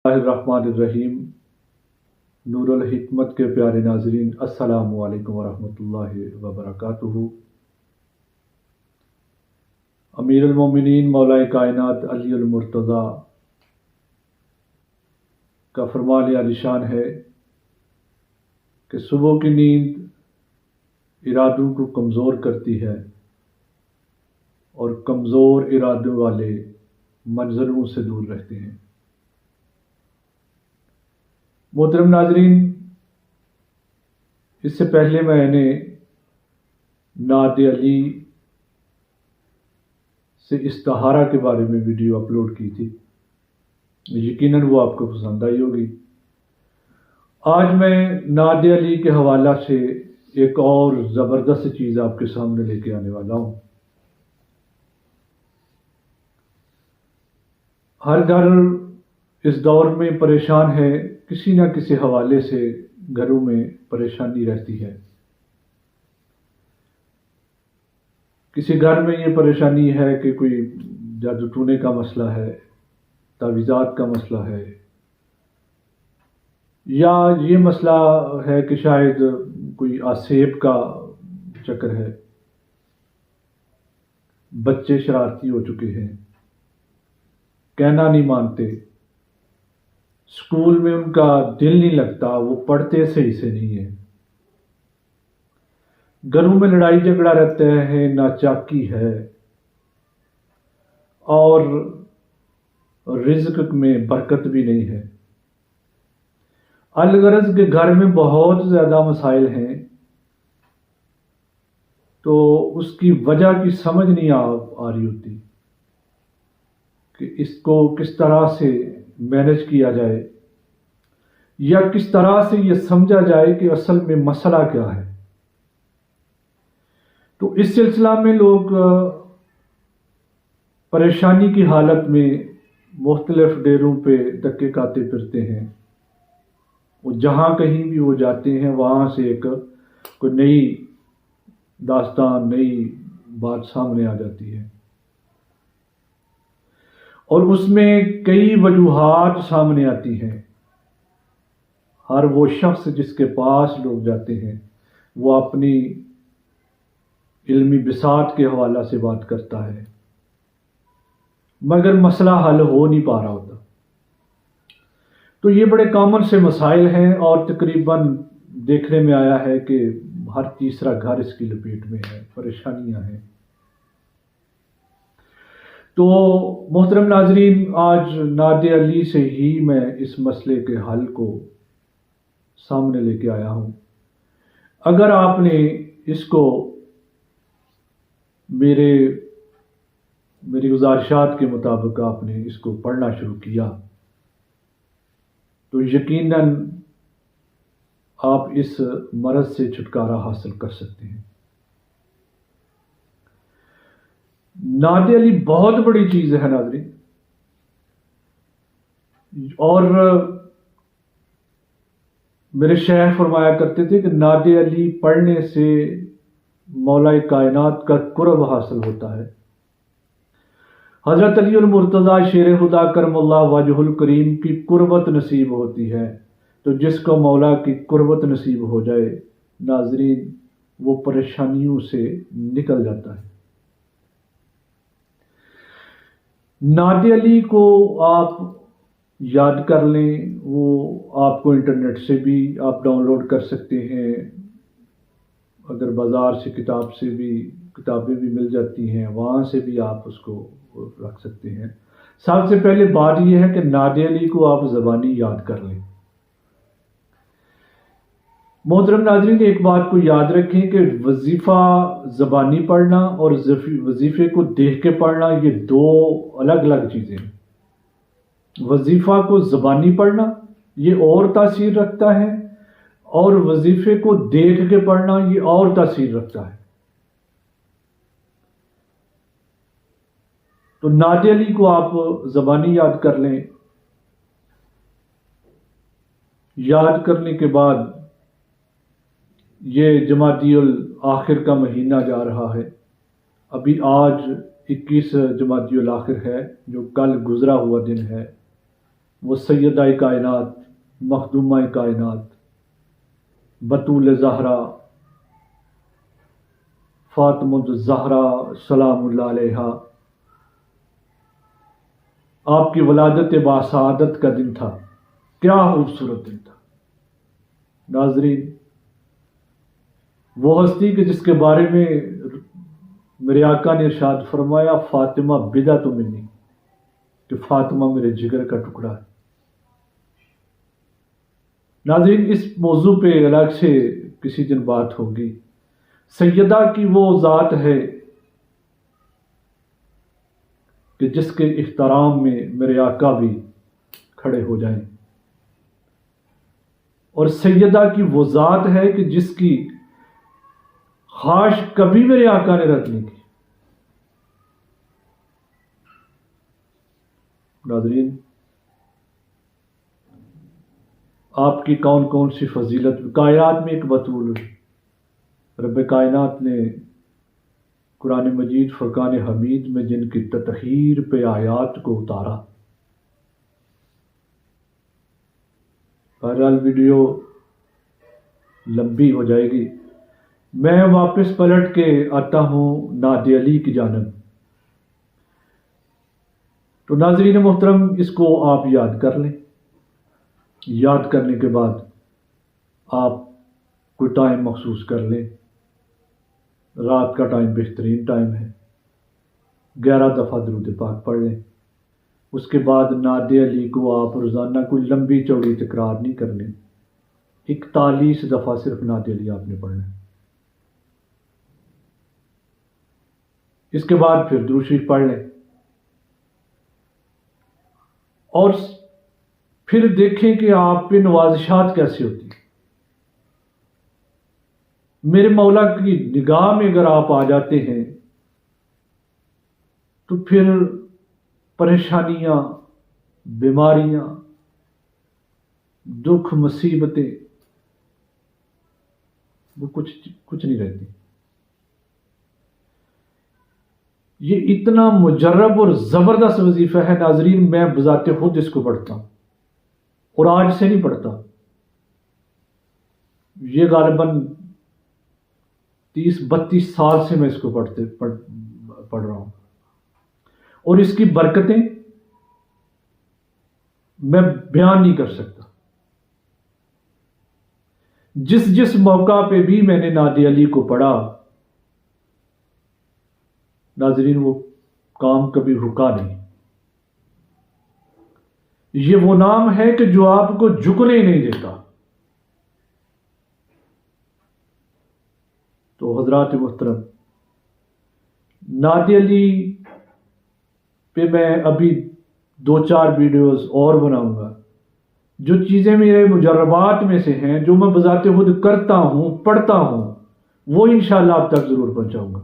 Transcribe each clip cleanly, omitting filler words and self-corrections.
الرحمن الرحیم۔ نور الحکمت کے پیارے ناظرین، السلام علیکم ورحمۃ اللہ وبرکاتہ۔ امیر المومنین مولا کائنات علی المرتضیٰ کا فرمان عالی شان ہے کہ صبح کی نیند ارادوں کو کمزور کرتی ہے اور کمزور ارادوں والے منظروں سے دور رہتے ہیں۔ محترم ناظرین، اس سے پہلے میں نے نعت علی سے استخارہ کے بارے میں ویڈیو اپلوڈ کی تھی، یقیناً وہ آپ کو پسند آئی ہوگی۔ آج میں نعت علی کے حوالہ سے ایک اور زبردست چیز آپ کے سامنے لے کے آنے والا ہوں۔ ہر گھر اس دور میں پریشان ہے، کسی نہ کسی حوالے سے گھروں میں پریشانی رہتی ہے۔ کسی گھر میں یہ پریشانی ہے کہ کوئی جادو ٹونے کا مسئلہ ہے، تعویذات کا مسئلہ ہے، یا یہ مسئلہ ہے کہ شاید کوئی آسیب کا چکر ہے، بچے شرارتی ہو چکے ہیں، کہنا نہیں مانتے، اسکول میں ان کا دل نہیں لگتا، وہ پڑھتے صحیح سے نہیں ہے، گھروں میں لڑائی جھگڑا رہتا ہے، ناچاکی ہے، اور رزق میں برکت بھی نہیں ہے۔ الغرض کے گھر میں بہت زیادہ مسائل ہیں، تو اس کی وجہ کی سمجھ نہیں آ رہی ہوتی کہ اس کو کس طرح سے مینج کیا جائے، یا کس طرح سے یہ سمجھا جائے کہ اصل میں مسئلہ کیا ہے۔ تو اس سلسلہ میں لوگ پریشانی کی حالت میں مختلف ڈیروں پہ دھکے کھاتے پھرتے ہیں، وہ جہاں کہیں بھی وہ جاتے ہیں وہاں سے ایک کوئی نئی داستان، نئی بات سامنے آ جاتی ہے، اور اس میں کئی وجوہات سامنے آتی ہیں۔ ہر وہ شخص جس کے پاس لوگ جاتے ہیں وہ اپنی علمی بساط کے حوالہ سے بات کرتا ہے، مگر مسئلہ حل ہو نہیں پا رہا ہوتا۔ تو یہ بڑے کامن سے مسائل ہیں، اور تقریباً دیکھنے میں آیا ہے کہ ہر تیسرا گھر اس کی لپیٹ میں ہے، پریشانیاں ہیں۔ تو محترم ناظرین، آج نعت علی سے ہی میں اس مسئلے کے حل کو سامنے لے کے آیا ہوں۔ اگر آپ نے اس کو میری گزارشات کے مطابق آپ نے اس کو پڑھنا شروع کیا تو یقیناً آپ اس مرض سے چھٹکارا حاصل کر سکتے ہیں۔ نعت علی بہت بڑی چیز ہے ناظرین، اور میرے شیخ فرمایا کرتے تھے کہ نعت علی پڑھنے سے مولا کائنات کا قرب حاصل ہوتا ہے۔ حضرت علی المرتضیٰ شیر خدا کرم اللہ وجہ الکریم کی قربت نصیب ہوتی ہے، تو جس کو مولا کی قربت نصیب ہو جائے ناظرین، وہ پریشانیوں سے نکل جاتا ہے۔ نعت علی کو آپ یاد کر لیں، وہ آپ کو انٹرنیٹ سے بھی آپ ڈاؤن لوڈ کر سکتے ہیں، اگر بازار سے کتابیں بھی مل جاتی ہیں وہاں سے بھی آپ اس کو رکھ سکتے ہیں۔ سب سے پہلے بات یہ ہے کہ نعت علی کو آپ زبانی یاد کر لیں۔ محترم ناظرین، ایک بات کو یاد رکھیں کہ وظیفہ زبانی پڑھنا اور وظیفے کو دیکھ کے پڑھنا یہ دو الگ الگ چیزیں ہیں۔ وظیفہ کو زبانی پڑھنا یہ اور تاثیر رکھتا ہے، اور وظیفے کو دیکھ کے پڑھنا یہ اور تاثیر رکھتا ہے۔ تو نعت علی کو آپ زبانی یاد کر لیں۔ یاد کرنے کے بعد یہ جمادی الاخر کا مہینہ جا رہا ہے، ابھی آج 21 جمادی الاخر ہے، جو کل گزرا ہوا دن ہے، وہ سیدہ کائنات، مخدومہ کائنات، بطول زہرا، فاطمہ الزہرا سلام اللہ علیہا، آپ کی ولادت باسعادت کا دن تھا۔ کیا خوبصورت دن تھا ناظرین۔ وہ ہستی کہ جس کے بارے میں میرے آقا نے ارشاد فرمایا فاطمہ بدعۃ منی، کہ فاطمہ میرے جگر کا ٹکڑا ہے۔ ناظرین، اس موضوع پہ الگ سے کسی دن بات ہوگی۔ سیدہ کی وہ ذات ہے کہ جس کے احترام میں میرے آقا بھی کھڑے ہو جائیں، اور سیدہ کی وہ ذات ہے کہ جس کی خواہش کبھی میرے آقا نے رد نہیں کی۔ ناظرین، آپ کی کون کون سی فضیلت کائنات میں ایک بطول رب کائنات نے قرآن مجید فرقان حمید میں جن کی تطہیر پہ آیات کو اتارا۔ بہرحال ویڈیو لمبی ہو جائے گی، میں واپس پلٹ کے آتا ہوں نادی علی کی جانب۔ تو ناظرین محترم، اس کو آپ یاد کر لیں۔ یاد کرنے کے بعد آپ کوئی ٹائم مخصوص کر لیں۔ رات کا ٹائم بہترین ٹائم ہے، 11 دفعہ درود پاک پڑھ لیں۔ اس کے بعد نادی علی کو آپ روزانہ کوئی لمبی چوڑی تکرار نہیں کرنے، 41 دفعہ صرف نادی علی آپ نے پڑھنا ہے۔ اس کے بعد پھر درود شریف پڑھ لیں، اور پھر دیکھیں کہ آپ پہ نوازشات کیسے ہوتی ہیں۔ میرے مولا کی نگاہ میں اگر آپ آ جاتے ہیں تو پھر پریشانیاں، بیماریاں، دکھ، مصیبتیں وہ کچھ نہیں رہتی۔ یہ اتنا مجرب اور زبردست وظیفہ ہے ناظرین، میں بذات خود اس کو پڑھتا ہوں اور آج سے نہیں پڑھتا، یہ غالباً 30-32 سال سے میں اس کو پڑھ رہا ہوں، اور اس کی برکتیں میں بیان نہیں کر سکتا۔ جس موقع پہ بھی میں نے نادی علی کو پڑھا ناظرین، وہ کام کبھی رکا نہیں۔ یہ وہ نام ہے کہ جو آپ کو جھکنے نہیں دیتا۔ تو حضرات محترم، نادی علی پہ میں ابھی 2-4 ویڈیوز اور بناؤں گا۔ جو چیزیں میرے مجربات میں سے ہیں، جو میں بذات خود کرتا ہوں، پڑھتا ہوں، وہ انشاءاللہ آپ تک ضرور پہنچاؤں گا۔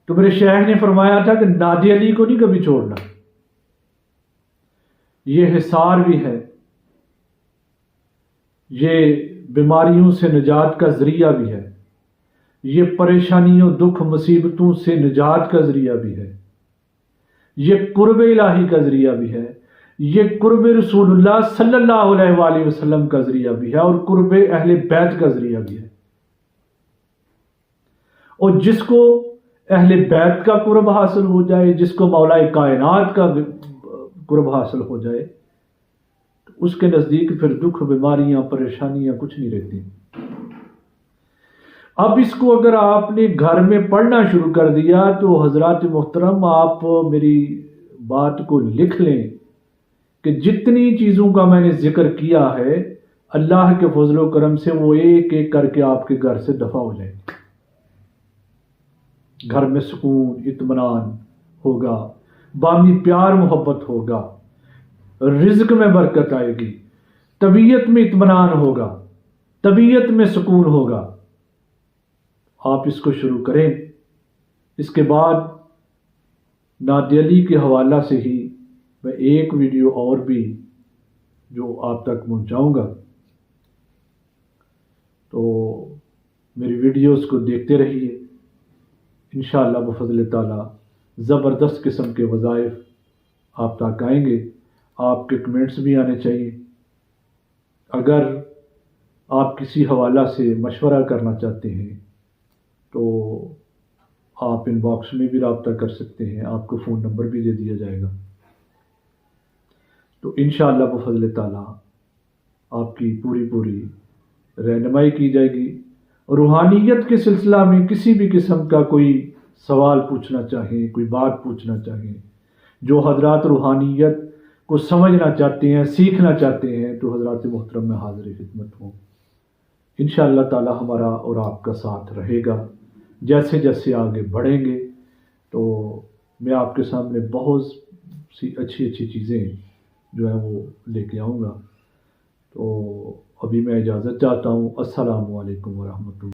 تو میرے شیخ نے فرمایا تھا کہ نادی علی کو نہیں کبھی چھوڑنا۔ یہ حصار بھی ہے، یہ بیماریوں سے نجات کا ذریعہ بھی ہے، یہ پریشانیوں، دکھ، مصیبتوں سے نجات کا ذریعہ بھی ہے، یہ قرب الہی کا ذریعہ بھی ہے، یہ قرب رسول اللہ صلی اللہ علیہ وآلہ وسلم کا ذریعہ بھی ہے، اور قرب اہل بیت کا ذریعہ بھی ہے۔ اور جس کو اہل بیت کا قرب حاصل ہو جائے، جس کو مولا کائنات کا قرب حاصل ہو جائے، تو اس کے نزدیک پھر دکھ، بیماریاں، پریشانیاں کچھ نہیں رہتی۔ اب اس کو اگر آپ نے گھر میں پڑھنا شروع کر دیا تو حضرات محترم، آپ میری بات کو لکھ لیں کہ جتنی چیزوں کا میں نے ذکر کیا ہے، اللہ کے فضل و کرم سے وہ ایک ایک کر کے آپ کے گھر سے دفع ہو جائیں گے۔ گھر میں سکون، اطمینان ہوگا، باہمی پیار محبت ہوگا، رزق میں برکت آئے گی، طبیعت میں اطمینان ہوگا، طبیعت میں سکون ہوگا۔ آپ اس کو شروع کریں۔ اس کے بعد نادی علی کے حوالہ سے ہی میں ایک ویڈیو اور بھی جو آپ تک پہنچاؤں گا، تو میری ویڈیوز کو دیکھتے رہیے۔ انشاءاللہ بفضل تعالی زبردست قسم کے وظائف آپ تک آئیں گے. آپ کے کمنٹس بھی آنے چاہیے. اگر آپ کسی حوالہ سے مشورہ کرنا چاہتے ہیں تو آپ ان باکس میں بھی رابطہ کر سکتے ہیں. آپ کو فون نمبر بھی دے دیا جائے گا. تو انشاءاللہ بفضل تعالیٰ آپ کی پوری رہنمائی کی جائے گی. روحانیت کے سلسلہ میں کسی بھی قسم کا کوئی سوال پوچھنا چاہیں، کوئی بات پوچھنا چاہیں، جو حضرات روحانیت کو سمجھنا چاہتے ہیں، سیکھنا چاہتے ہیں، تو حضرات محترم میں حاضر خدمت ہوں. انشاءاللہ تعالی ہمارا اور آپ کا ساتھ رہے گا. جیسے جیسے آگے بڑھیں گے تو میں آپ کے سامنے بہت سی اچھی چیزیں جو ہیں وہ لے کے آؤں گا. تو ابھی میں اجازت چاہتا ہوں. السلام علیکم ورحمۃ اللہ.